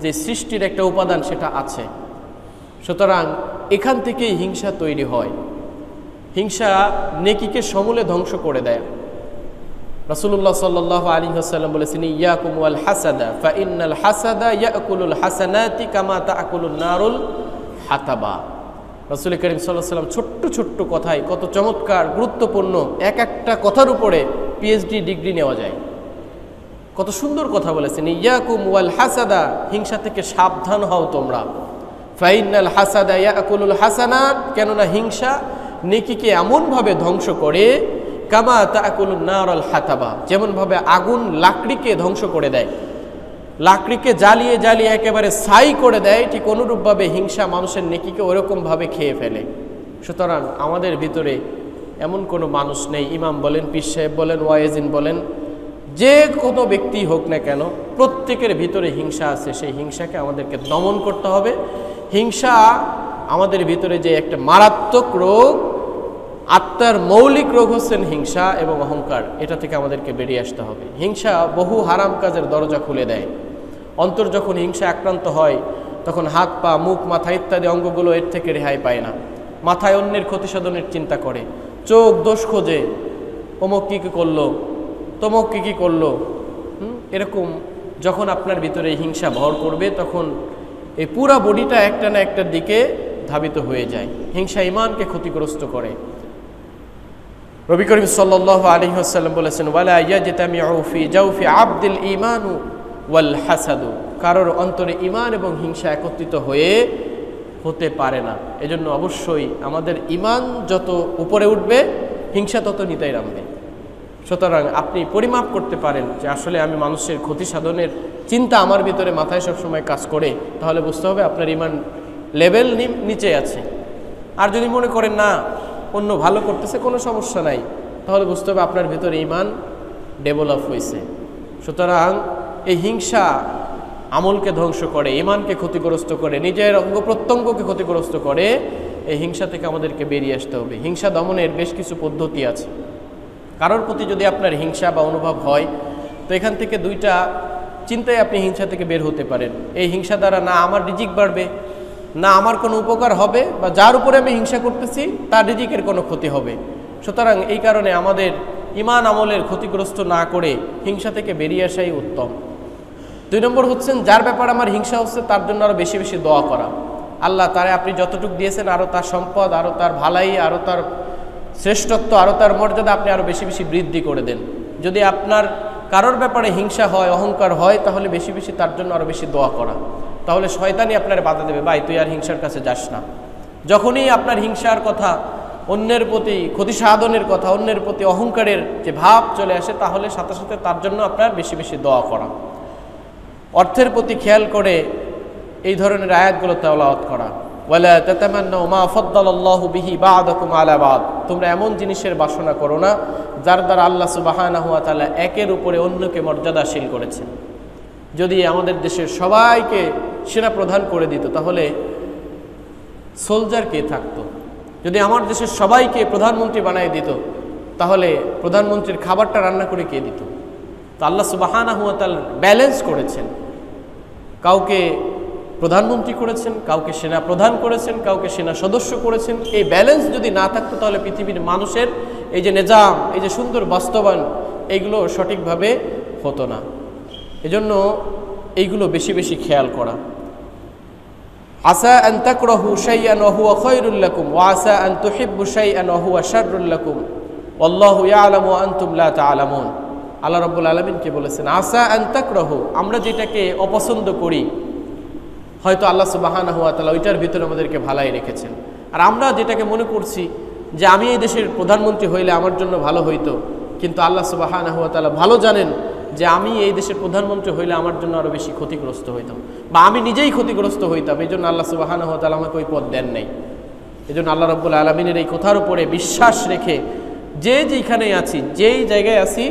যে সৃষ্টির একটা উপাদান সেটা আছে। সুতরাং এখান থেকেই হিংসা তৈরি হয়। হিংসা নেকিকে সমূলে ধ্বংস করে দেয়। রাসূলুল্লাহ সাল্লাল্লাহু আলাইহি ওয়াসাল্লাম বলেছেন, ইয়াকুম ওয়াল হাসাদা ফাইন্নাল হাসাদা ইয়াকুলুল হাসানাতি কামা তাকুলুন নারুল হাতাবা। রাসূল করিম সাল্লাল্লাহু আলাইহি ওয়াসাল্লাম ছোট্ট ছোট্ট কথায় কত চমৎকার গুরুত্বপূর্ণ, এক একটা কথার উপরে পিএইচডি ডিগ্রি নেওয়া যায়। কত সুন্দর কথা বলেছেন, ইয়াকুম ওয়াল হাসাদা, হিংসা থেকে সাবধান হও তোমরা। ফাইন্নাল হাসাদা ইয়াকুলুল হাসানাত, কেননা হিংসা নেকিকে এমনভাবে ধ্বংস করে, কামা তাকুলুন নারুল হাতাবা, যেমনভাবে আগুন লাকড়িকে ধ্বংস করে দেয়, লাকড়িকে জ্বালিয়ে জ্বালিয়ে একেবারে ছাই করে দেয়, ঠিক অনুরূপভাবে হিংসা মানুষের নেকিকে ওরকমভাবে খেয়ে ফেলে। সুতরাং আমাদের ভিতরে এমন কোনো মানুষ নেই, ইমাম বলেন, পীর সাহেব বলেন, ওয়াইজিন বলেন, যে কোনো ব্যক্তি হোক না কেন, প্রত্যেকের ভিতরে হিংসা আছে। সেই হিংসাকে আমাদেরকে দমন করতে হবে। হিংসা আমাদের ভিতরে যে একটা মারাত্মক রোগ, আত্মার মৌলিক রোগ হচ্ছেন হিংসা এবং অহংকার, এটা থেকে আমাদেরকে বেরিয়ে আসতে হবে। হিংসা বহু হারাম কাজের দরজা খুলে দেয়। অন্তর যখন হিংসা আক্রান্ত হয় তখন হাত, পা, মুখ, মাথা ইত্যাদি অঙ্গগুলো এর থেকে রেহাই পায় না। মাথায় অন্যের ক্ষতিসাধনের চিন্তা করে, চোখ দোষ খোঁজে, অমুক কী কী করলো, তমুক কী কী করলো। এরকম যখন আপনার ভিতরে হিংসা ভর করবে, তখন এই পুরা বডিটা একটা না একটার দিকে ধাবিত হয়ে যায়। হিংসা ঈমানকে ক্ষতিগ্রস্ত করে। নবী করিম সাল্লাল্লাহু আলাইহি ওয়াসাল্লাম বলেছেন, ওয়ালা ইয়াজতামিউ ফি জাওফি আবদিল ঈমানু ওয়াল হাসাদু, কারোর অন্তরে ঈমান এবং হিংসা একত্রিত হতে পারে না। এজন্য অবশ্যই আমাদের ঈমান যত উপরে উঠবে, হিংসা তত নিতাই নামবে। সুতরাং আপনি পরিমাপ করতে পারেন যে আসলে আমি মানুষের ক্ষতি সাধনের চিন্তা আমার ভিতরে মাথায় সবসময় কাজ করে, তাহলে বুঝতে হবে আপনার ঈমান লেভেল নিচে আছে। আর যদি মনে করেন না অন্য ভালো করতেছে, কোনো সমস্যা নাই, তাহলে বুঝতে হবে আপনার ভিতরে ঈমান ডেভেলপ হয়েছে। সুতরাং এই হিংসা আমলকে ধ্বংস করে, ঈমানকে ক্ষতিগ্রস্ত করে, নিজের অঙ্গ প্রত্যঙ্গকে ক্ষতিগ্রস্ত করে। এই হিংসা থেকে আমাদেরকে বেরিয়ে আসতে হবে। হিংসা দমনের বেশ কিছু পদ্ধতি আছে। কারোর প্রতি যদি আপনার হিংসা বা অনুভব হয়, তো এখান থেকে দুইটা চিন্তায় আপনি হিংসা থেকে বের হতে পারেন। এই হিংসা দ্বারা না আমার রিজিক বাড়বে, না আমার কোনো উপকার হবে, বা যার উপরে আমি হিংসা করতেছি তার রিজিকের কোনো ক্ষতি হবে। সুতরাং এই কারণে আমাদের ঈমান আমলের ক্ষতিগ্রস্ত না করে হিংসা থেকে বেরিয়ে আসাই উত্তম। 2 নম্বর হচ্ছেন, যার ব্যাপারে আমার হিংসা হচ্ছে তার জন্য আরও বেশি বেশি দোয়া করা। আল্লাহ তারে আপনি যতটুকু দিয়েছেন, আরও তার সম্পদ, আরও তার ভালাই, আরও তার শ্রেষ্ঠত্ব, আরও তার মর্যাদা আপনি আরও বেশি বেশি বৃদ্ধি করে দেন। যদি আপনার কারোর ব্যাপারে হিংসা হয়, অহংকার হয়, তাহলে বেশি বেশি তার জন্য আরও বেশি দোয়া করা। তাহলে শয়তানই আপনার বাধা দেবে, ভাই তুই আর হিংসার কাছে যাস না। যখনই আপনার হিংসার কথা, অন্যের প্রতি ক্ষতি সাধনের কথা, অন্যের প্রতি অহংকারের যে ভাব চলে আসে, তাহলে সাথে সাথে তার জন্য আপনার বেশি বেশি দোয়া করা। অর্থের প্রতি খেয়াল করে এই ধরনের আয়াতগুলো তেলাওয়াত করা। ওয়ালা তাতামান্নাউ মা ফাদ্দালাল্লাহু বিহি বা'দাকুম আলা বা'দ, তোমরা এমন জিনিসের বাসনা করো না যার দ্বারা আল্লাহ সুবহানাহু ওয়া তাআলা একের উপরে অন্যকে মর্যাদাশীল করেছেন। যদি আমাদের দেশের সবাইকে সেনা প্রধান করে দিত, তাহলে সোলজার কে থাকতো? যদি আমার দেশের সবাইকে প্রধানমন্ত্রী বানিয়ে দিত, তাহলে প্রধানমন্ত্রীর খাবারটা রান্না করে কে দিত? তো আল্লাহ সুবহানাহু ওয়া তাআলা ব্যালেন্স করেছেন। কাউকে প্রধানমন্ত্রী করেছেন, কাউকে সেনা প্রধান করেছেন, কাউকে সেনা সদস্য করেছেন। এই ব্যালেন্স যদি না থাকতো, তাহলে পৃথিবীর মানুষের এই যে নিজাম, এই যে সুন্দর বাস্তবায়ন, এইগুলো সঠিকভাবে হতো না। এজন্য এইগুলো বেশি বেশি খেয়াল করা। আসা আন তাকরাহু শাইআন ওয়া হুয়া খায়রুল লাকুম ওয়া আসা আন তুহিব্বু শাইআন ওয়া হুয়া শাররুল লাকুম ওয়াল্লাহু ইয়ালামু ওয়া আনতুম লা তা'লামুন। আল্লাহ রাব্বুল আলামিন কে বলেছেন, আসা আন তাকরাহু, আমরা যেটাকে অপছন্দ করি, হয়তো আল্লাহ সুবহানাহু ওয়া তাআলা ওইটার ভিতরে আমাদেরকে ভালাই রেখেছেন। আর আমরা যেটাকে মনে করছি যে আমি এই দেশের প্রধানমন্ত্রী হইলে আমার জন্য ভালো হইতো, কিন্তু আল্লাহ সুবহানাহু ওয়া তাআলা ভালো জানেন যে আমি এই দেশের প্রধানমন্ত্রী হইলে আমার জন্য আরও বেশি ক্ষতিগ্রস্ত হইতাম, বা আমি নিজেই ক্ষতিগ্রস্ত হইতাম। এই জন্য আল্লাহ সুবহানাহু ওয়া তাআলা আমাকে ওই পদ দেন নাই। এই জন্য আল্লাহ রাব্বুল আলামিনের এই কথার উপরে বিশ্বাস রেখে যে যেখানেই আছি, যেই জায়গায় আছি,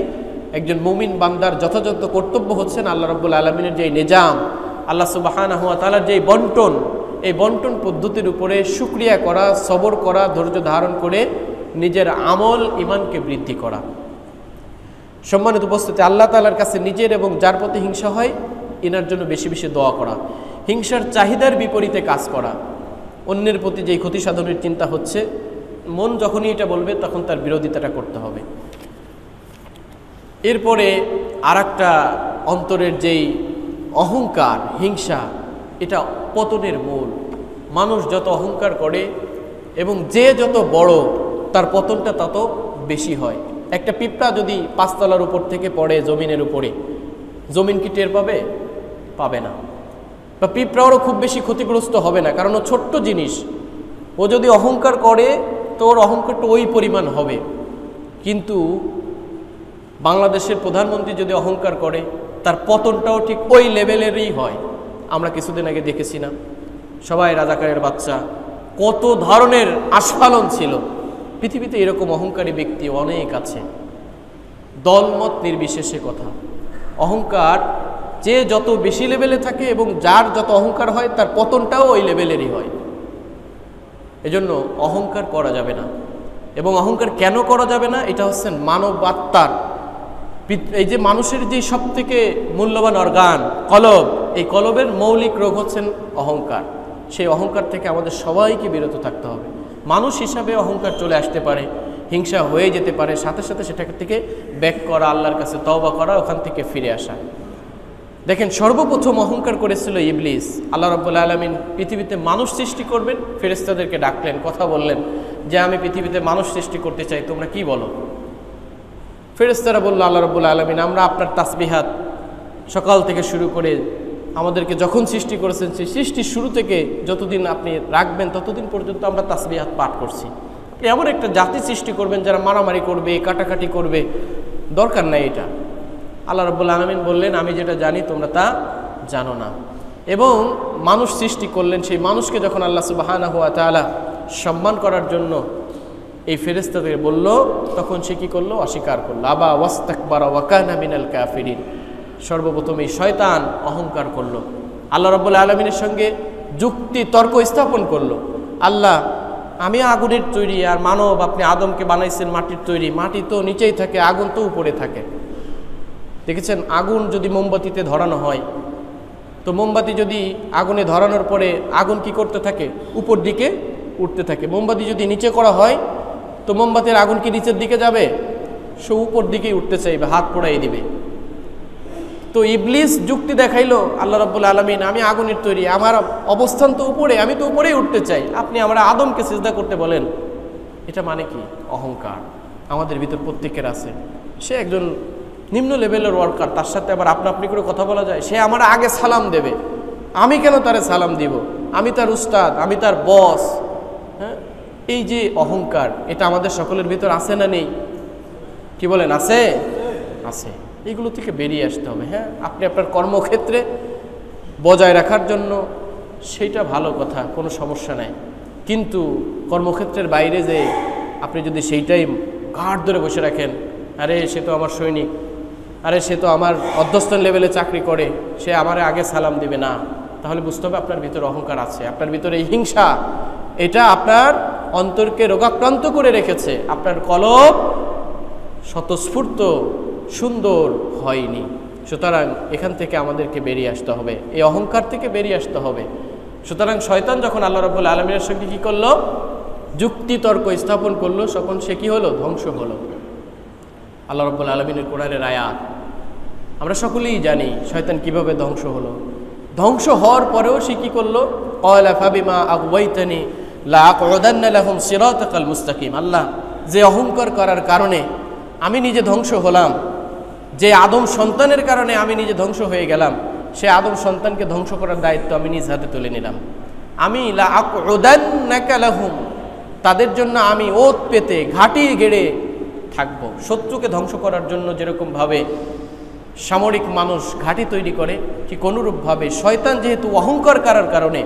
একজন মুমিন বান্দার যথাযথ কর্তব্য হচ্ছেন আল্লাহ রাব্বুল আলামিনের যে নিজাম, আল্লাহ সুবহানাহু ওয়া তাআলার যে বন্টন, এই বন্টন পদ্ধতির উপরে শুকরিয়া করা, সবর করা, ধৈর্য ধারণ করে নিজের আমল ঈমানকে বৃদ্ধি করা। সম্মানিত উপস্থিতি, আল্লাহ তাআলার কাছে নিজের এবং যার প্রতি হিংসা হয়, এনার জন্য বেশি বেশি দোয়া করা। হিংসার চাহিদার বিপরীতে কাজ করা। অন্যের প্রতি যেই ক্ষতি সাধনের চিন্তা হচ্ছে, মন যখনই এটা বলবে তখন তার বিরোধিতাটা করতে হবে। এরপরে আরেকটা অন্তরের যেই অহংকার, হিংসা, এটা পতনের মূল। মানুষ যত অহংকার করে এবং যে যত বড়, তার পতনটা তত বেশি হয়। একটা পিঁপড়া যদি 5 তলার উপর থেকে পড়ে জমিনের উপরে, জমিন কি টের পাবে? পাবে না। বা পিঁপড়ারও খুব বেশি ক্ষতিগ্রস্ত হবে না, কারণ ও ছোট্ট জিনিস। ও যদি অহংকার করে তো ওর অহংকারটা ওই পরিমাণ হবে। কিন্তু বাংলাদেশের প্রধানমন্ত্রী যদি অহংকার করে, তার পতনটাও ঠিক ওই লেভেলেরই হয়। আমরা কিছুদিন আগে দেখেছি না, সবাই রাজাকারের বাচ্চা, কত ধরনের আস্ফালন ছিল। পৃথিবীতে এরকম অহংকারী ব্যক্তি অনেক আছে, দলমত নির্বিশেষে কথা। অহংকার যে যত বেশি লেভেলে থাকে এবং যার যত অহংকার হয়, তার পতনটাও ওই লেভেলেরই হয়। এজন্য অহংকার করা যাবে না। এবং অহংকার কেন করা যাবে না? এটা হচ্ছেন মানব আত্মার, এই যে মানুষের যে সব থেকে মূল্যবান অর্গান কলব, এই কলবের মৌলিক রোগ হচ্ছেন অহংকার। সেই অহংকার থেকে আমাদের সবাইকে বিরত থাকতে হবে। মানুষ হিসাবে অহংকার চলে আসতে পারে, হিংসা হয়ে যেতে পারে, সাথে সাথে সেটা থেকে ব্যাক করা, আল্লাহর কাছে তওবা করা, ওখান থেকে ফিরে আসা। দেখেন সর্বপ্রথম অহংকার করেছিল ইবলিস। আল্লাহ রাব্বুল আলামিন পৃথিবীতে মানুষ সৃষ্টি করবেন, ফেরেশতাদেরকে ডাকলেন, কথা বললেন যে আমি পৃথিবীতে মানুষ সৃষ্টি করতে চাই, তোমরা কি বলো? ফেরেশতারা বলল আল্লাহ রাব্বুল আলামিন আমরা আপনার তাসবিহাত সকাল থেকে শুরু করে আমাদেরকে যখন সৃষ্টি করেছেন সেই সৃষ্টির শুরু থেকে যতদিন আপনি রাখবেন ততদিন পর্যন্ত আমরা তাসবিহাত পাঠ করছি। এমন একটা জাতি সৃষ্টি করবেন যারা মারামারি করবে, কাটাকাটি করবে, দরকার নাই এটা। আল্লাহ রাব্বুল আলামিন বললেন আমি যেটা জানি তোমরা তা জানো না। এবং মানুষ সৃষ্টি করলেন, সেই মানুষকে যখন আল্লাহ সুবহানাহু ওয়া তাআলা সম্মান করার জন্য এই ফেরেশতাদের বলল, তখন সে কি করলো? অস্বীকার করলো। আবা ওয়াস্তাকবারা ওয়া কানা মিনাল কাফিরিন। সর্বপ্রথম এই শয়তান অহংকার করলো, আল্লাহ রাব্বুল আলামিনের সঙ্গে যুক্তি তর্ক স্থাপন করলো। আল্লাহ আমি আগুনের তৈরি, আর মানব আপনি আদমকে বানাইছেন মাটির তৈরি, মাটি তো নিচেই থাকে, আগুন তো উপরে থাকে। দেখেছেন আগুন যদি মোমবাতিতে ধরানো হয়, তো মোমবাতি যদি আগুনে ধরানোর পরে আগুন কি করতে থাকে? উপর দিকে উঠতে থাকে। মোমবাতি যদি নিচে করা হয় তো মোমবাতির আগুন কি নিচের দিকে যাবে? সে উপর দিকেই উঠতে চাইবে, হাত পোড়াই দিবে। তো ইবলিস যুক্তি দেখাইলো আল্লাহ রাব্বুল আলামিন আমি আগুনের তৈরি, আমার অবস্থান তো উপরে, আমি তো উপরেই উঠতে চাই, আপনি আমরা আদমকে সিজদা করতে বলেন। এটা মানে কি? অহংকার আমাদের ভিতর প্রত্যেকের আছে। সে একজন নিম্ন লেভেলের ওয়ার্কার, তার সাথে আবার আপনা আপনি করে কথা বলা যায়? সে আমার আগে সালাম দেবে, আমি কেন তারে সালাম দিব? আমি তার উস্তাদ, আমি তার বস। হ্যাঁ, এই যে অহংকার, এটা আমাদের সকলের ভিতর আছে না নেই? কি বলেন, আছে? আছে। এইগুলো থেকে বেরিয়ে আসতে হবে। হ্যাঁ, আপনি আপনার কর্মক্ষেত্রে বজায় রাখার জন্য সেটা ভালো কথা, কোনো সমস্যা নাই। কিন্তু কর্মক্ষেত্রের বাইরে যে আপনি যদি সেইটাই ঘাট ধরে বসে রাখেন, আরে সে তো আমার সৈনিক, আরে সে তো আমার অধ্যস্থন লেভেলে চাকরি করে, সে আমার আগে সালাম দিবে না, তাহলে বুঝতে হবে আপনার ভিতরে অহংকার আছে, আপনার ভিতরে এই হিংসা, এটা আপনার অন্তরকে রোগাক্রান্ত করে রেখেছে, আপনার কলব স্বতঃস্ফূর্ত সুন্দর হয়নি। সুতরাং এখান থেকে আমাদেরকে বেরিয়ে আসতে হবে, এই অহংকার থেকে বেরিয়ে আসতে হবে। সুতরাং শয়তান যখন আল্লাহ রাব্বুল আলামিনের সঙ্গে কি করলো? যুক্তি তর্ক স্থাপন করলো, তখন সে কি হলো? ধ্বংস হলো। আল্লাহ রাব্বুল আলামিনের কোরআনের আয়াত আমরা সকলেই জানি শয়তান কিভাবে ধ্বংস হলো। ধ্বংস হওয়ার পরেও সে কি করলো? ক্বালা ফাবিমা আগওয়াইতানি লা আকউদান্না লাহুম সিরাতাকাল মুস্তাকিম। আল্লাহ, যে অহংকার করার কারণে আমি নিজে ধ্বংস হলাম, যে আদম সন্তানের কারণে আমি নিজে ধ্বংস হয়ে গেলাম, সে আদম সন্তানকে ধ্বংস করার দায়িত্ব আমি নিজ হাতে তুলে নিলাম। আমি লা আকউদান্নাকা লাহুম, তাদের জন্য আমি ওত পেতে ঘাঁটি গেড়ে থাকবো। শত্রুকে ধ্বংস করার জন্য যেরকমভাবে সামরিক মানুষ ঘাঁটি তৈরি করে, ঠিক অনুরূপভাবে শয়তান যেহেতু অহংকার করার কারণে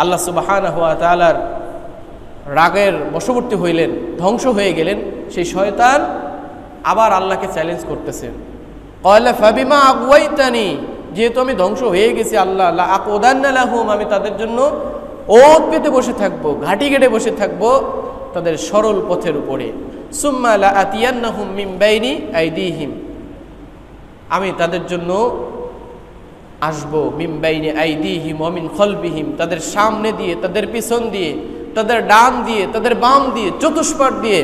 আল্লাহ সুবহানাহু ওয়া তাআলার রাগের বশবর্তী হইলেন, ধ্বংস হয়ে গেলেন, সেই শয়তান আবার আল্লাহকে চ্যালেঞ্জ করতেছে। ক্বালা ফাবিমা আগওয়াইতানি, যেহেতু আমি ধ্বংস হয়ে গেছি আল্লাহ, লা আকউদান্না লাহুম, আমি তাদের জন্য ওত পেতে বসে থাকবো, ঘাঁটি গেড়ে বসে থাকবো তাদের সরল পথের উপরে। সুম্মা লা আতিয়ান্নাহুম মিন বাইনি আইদিহিম, আমি তাদের জন্য আসবো, মিন বাইনি আইদিহিম ওয়া মিন খালফিহিম, তাদের সামনে দিয়ে, তাদের পিছন দিয়ে, তাদের ডান দিয়ে, তাদের বাম দিয়ে, চতুষ্পাট দিয়ে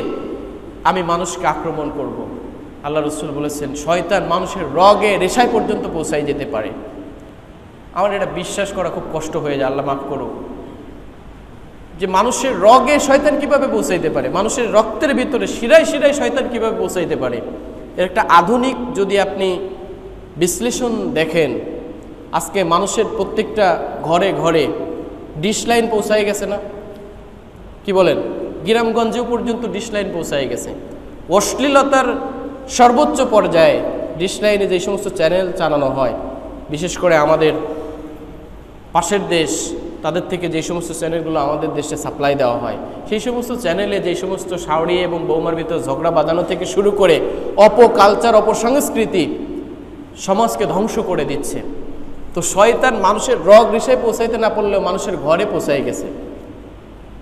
আমি মানুষকে আক্রমণ করব। আল্লাহ রাসূল বলেছেন শয়তান মানুষের রগে রেশায় পর্যন্ত পৌঁছায় যেতে পারে। আমার এটা বিশ্বাস করা খুব কষ্ট হয়ে যায়, আল্লাহ মাফ করো, যে মানুষের রগে শয়তান কিভাবে পৌঁছাইতে পারে, মানুষের রক্তের ভিতরে শিরায় শিরায় শয়তান কিভাবে পৌঁছাইতে পারে। এর একটা আধুনিক যদি আপনি বিশ্লেষণ দেখেন, আজকে মানুষের প্রত্যেকটা ঘরে ঘরে ডিশ লাইন পৌঁছায় গেছে না? কি বলেন? গ্রামগঞ্জেও পর্যন্ত ডিশ লাইন পৌঁছায় গেছে। অশ্লীলতার সর্বোচ্চ পর্যায়ে ডিশ লাইনে যে সমস্ত চ্যানেল চালানো হয়, বিশেষ করে আমাদের পাশের দেশ, তাদের থেকে যে সমস্ত চ্যানেলগুলো আমাদের দেশে সাপ্লাই দেওয়া হয়, সেই সমস্ত চ্যানেলে যে সমস্ত শাওড়ি এবং বৌমার ভিতর ঝগড়া বাঁধানো থেকে শুরু করে অপকালচার, অপসংস্কৃতি সমাজকে ধ্বংস করে দিচ্ছে। তো শয়তান মানুষের রগ রেশায় পৌঁছাইতে না পারলেও মানুষের ঘরে পৌঁছায় গেছে।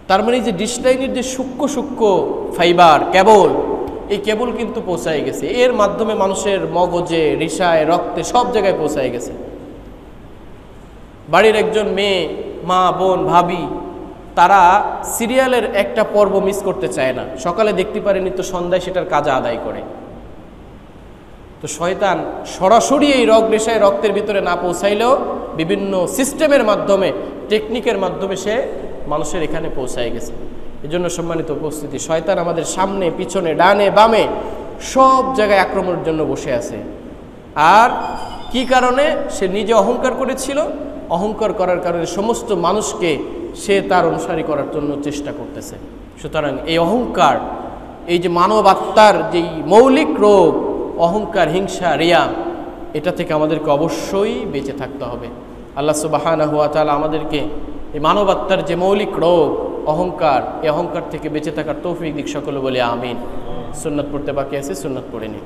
তার মানে যে ডিশ লাইনের যে সূক্ষ্ম সূক্ষ্ম ফাইবার কেবল, এই কেবল কিন্তু পৌঁছায় গেছে, এর মাধ্যমে মানুষের মগজে, রেশায়, রক্তে সব জায়গায় পৌঁছায় গেছে। বাড়ির একজন মেয়ে, মা, বোন, ভাবি তারা সিরিয়ালের একটা পর্ব মিস করতে চায় না, সকালে দেখতে পারেনি তো সন্ধ্যায় সেটার কাজা আদায় করে। তো শয়তান সরাসরি এই রগ রেশায় রক্তের ভিতরে না পৌঁছাইলেও বিভিন্ন সিস্টেমের মাধ্যমে, টেকনিকের মাধ্যমে সে মানুষের এখানে পৌঁছায় গেছে। এজন্য সম্মানিত উপস্থিতি, শয়তান আমাদের সামনে, পিছনে, ডানে, বামে সব জায়গায় আক্রমণের জন্য বসে আছে। আর কি কারণে? সে নিজে অহংকার করেছিল, অহংকার করার কারণে সমস্ত মানুষকে সে তার অনুসারী করার জন্য চেষ্টা করতেছে। সুতরাং এই অহংকার, এই যে মানব আত্মার যেই মৌলিক রোগ অহংকার, হিংসা, রিয়া, এটা থেকে আমাদেরকে অবশ্যই বেঁচে থাকতে হবে। আল্লাহ সুবহানাহু ওয়া তাআলা আমাদেরকে এই মানব আত্মার যে মৌলিক রোগ অহংকার, এই অহংকার থেকে বেঁচে থাকার তৌফিক দিক। সকলে বলে আমিন। সুন্নাত পড়তে বাকি আছে, সুন্নাত পড়ে নিই।